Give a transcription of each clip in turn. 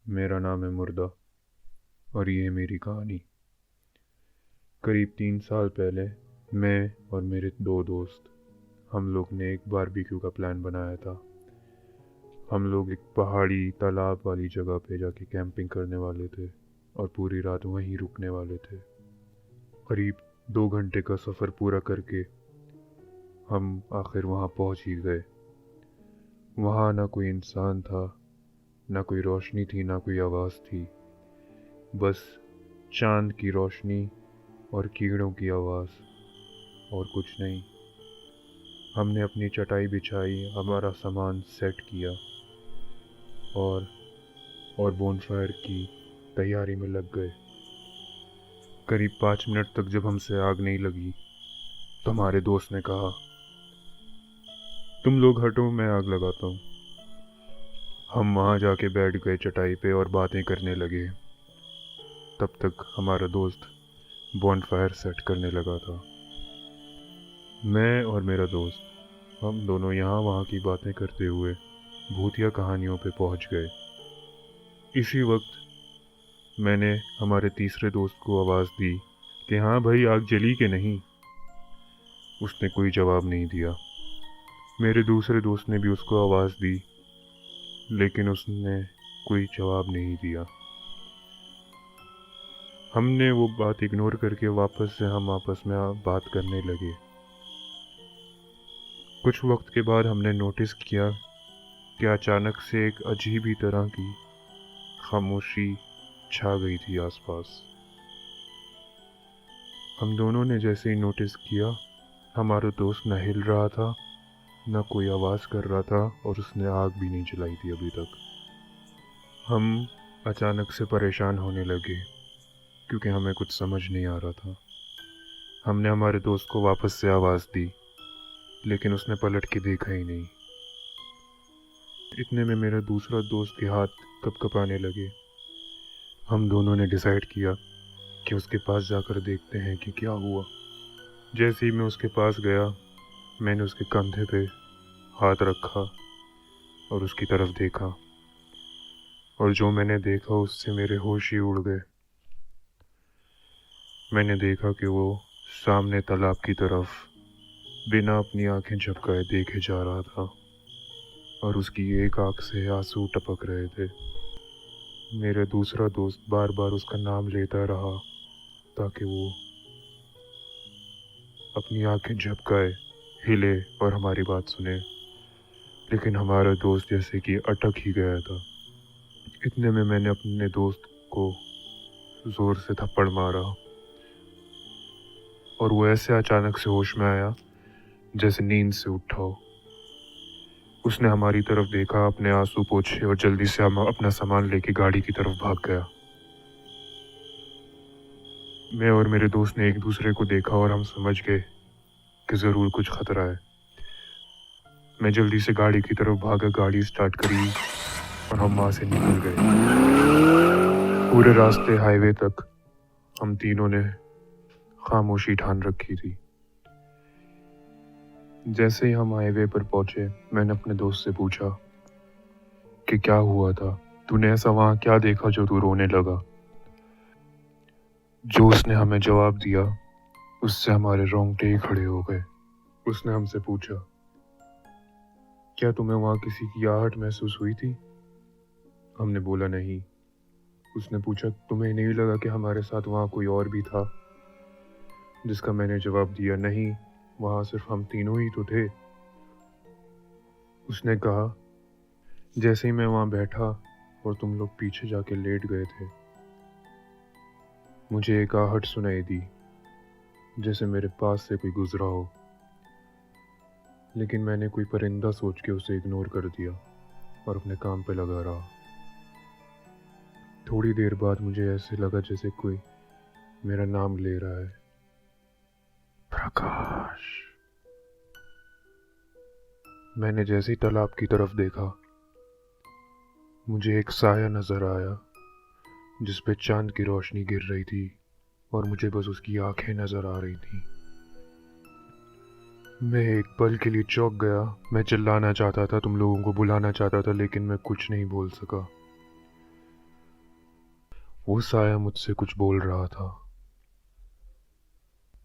मेरा नाम है मुर्दा और ये है मेरी कहानी। करीब 3 साल पहले मैं और मेरे दो दोस्त हम लोग ने एक बारबेक्यू का प्लान बनाया था। हम लोग एक पहाड़ी तालाब वाली जगह पे जाके कैंपिंग करने वाले थे और पूरी रात वहीं रुकने वाले थे। करीब 2 घंटे का सफ़र पूरा करके हम आखिर वहाँ पहुँच ही गए। वहाँ ना कोई इंसान था, ना कोई रोशनी थी, ना कोई आवाज़ थी, बस चांद की रोशनी और कीड़ों की आवाज़, और कुछ नहीं। हमने अपनी चटाई बिछाई, हमारा सामान सेट किया और बोनफायर की तैयारी में लग गए। करीब 5 मिनट तक जब हमसे आग नहीं लगी तो हमारे दोस्त ने कहा, तुम लोग हटो, मैं आग लगाता हूँ। हम वहाँ जाके बैठ गए चटाई पे और बातें करने लगे। तब तक हमारा दोस्त बॉनफायर सेट करने लगा था। मैं और मेरा दोस्त हम दोनों यहाँ वहाँ की बातें करते हुए भूतिया कहानियों पे पहुँच गए। इसी वक्त मैंने हमारे तीसरे दोस्त को आवाज़ दी कि हाँ भाई, आग जली कि नहीं। उसने कोई जवाब नहीं दिया। मेरे दूसरे दोस्त ने भी उसको आवाज़ दी, लेकिन उसने कोई जवाब नहीं दिया। हमने वो बात इग्नोर करके वापस से हम आपस में बात करने लगे। कुछ वक्त के बाद हमने नोटिस किया कि अचानक से एक अजीब ही तरह की खामोशी छा गई थी आसपास। हम दोनों ने जैसे ही नोटिस किया, हमारा दोस्त न हिल रहा था, न कोई आवाज़ कर रहा था, और उसने आग भी नहीं जलाई थी अभी तक। हम अचानक से परेशान होने लगे क्योंकि हमें कुछ समझ नहीं आ रहा था। हमने हमारे दोस्त को वापस से आवाज़ दी, लेकिन उसने पलट के देखा ही नहीं। इतने में मेरा दूसरा दोस्त के हाथ कँपकँपाने लगे। हम दोनों ने डिसाइड किया कि उसके पास जाकर देखते हैं कि क्या हुआ। जैसे ही मैं उसके पास गया, मैंने उसके कंधे पे हाथ रखा और उसकी तरफ देखा, और जो मैंने देखा उससे मेरे होश ही उड़ गए। मैंने देखा कि वो सामने तालाब की तरफ बिना अपनी आंखें झपकाए देखे जा रहा था, और उसकी एक आंख से आंसू टपक रहे थे। मेरा दूसरा दोस्त बार बार उसका नाम लेता रहा ताकि वो अपनी आंखें झपकाए, हिले और हमारी बात सुने, लेकिन हमारा दोस्त जैसे कि अटक ही गया था। इतने में मैंने अपने दोस्त को ज़ोर से थप्पड़ मारा और वो ऐसे अचानक से होश में आया जैसे नींद से उठा हो। उसने हमारी तरफ देखा, अपने आंसू पोंछे और जल्दी से हम अपना सामान लेके गाड़ी की तरफ भाग गया। मैं और मेरे दोस्त ने एक दूसरे को देखा और हम समझ गए कि ज़रूर कुछ खतरा है। मैं जल्दी से गाड़ी की तरफ भागा, गाड़ी स्टार्ट करी और हम वहाँ से निकल गए। पूरे रास्ते हाईवे तक हम तीनों ने खामोशी ठान रखी थी। जैसे ही हम हाईवे पर पहुंचे, मैंने अपने दोस्त से पूछा कि क्या हुआ था, तूने ऐसा वहां क्या देखा जो तू रोने लगा। जो उसने हमें जवाब दिया, उससे हमारे रोंगटे ही खड़े हो गए। उसने हमसे पूछा, क्या तुम्हें वहां किसी की आहट महसूस हुई थी? हमने बोला नहीं। उसने पूछा, तुम्हें नहीं लगा कि हमारे साथ वहां कोई और भी था? जिसका मैंने जवाब दिया, नहीं, वहां सिर्फ हम तीनों ही तो थे। उसने कहा, जैसे ही मैं वहां बैठा और तुम लोग पीछे जाके लेट गए थे, मुझे एक आहट सुनाई दी, जैसे मेरे पास से कोई गुजरा हो। लेकिन मैंने कोई परिंदा सोच के उसे इग्नोर कर दिया और अपने काम पे लगा रहा। थोड़ी देर बाद मुझे ऐसे लगा जैसे कोई मेरा नाम ले रहा है, प्रकाश। मैंने जैसे ही तालाब की तरफ देखा, मुझे एक साया नजर आया जिस पे चांद की रोशनी गिर रही थी और मुझे बस उसकी आंखें नजर आ रही थी। मैं एक पल के लिए चौंक गया। मैं चिल्लाना चाहता था, तुम लोगों को बुलाना चाहता था, लेकिन मैं कुछ नहीं बोल सका। वो साया मुझसे कुछ बोल रहा था।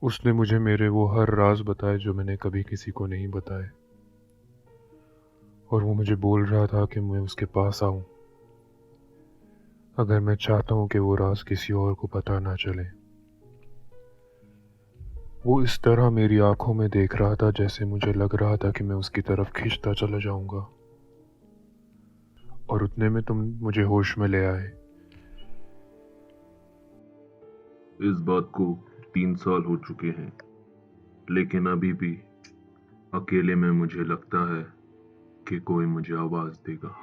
उसने मुझे मेरे वो हर राज बताए जो मैंने कभी किसी को नहीं बताए, और वो मुझे बोल रहा था कि मैं उसके पास आऊं अगर मैं चाहता हूं कि वो राज किसी और को पता ना चले। वो इस तरह मेरी आंखों में देख रहा था जैसे मुझे लग रहा था कि मैं उसकी तरफ खींचता चला जाऊंगा, और उतने में तुम मुझे होश में ले आए। इस बात को 3 साल हो चुके हैं, लेकिन अभी भी अकेले में मुझे लगता है कि कोई मुझे आवाज देगा।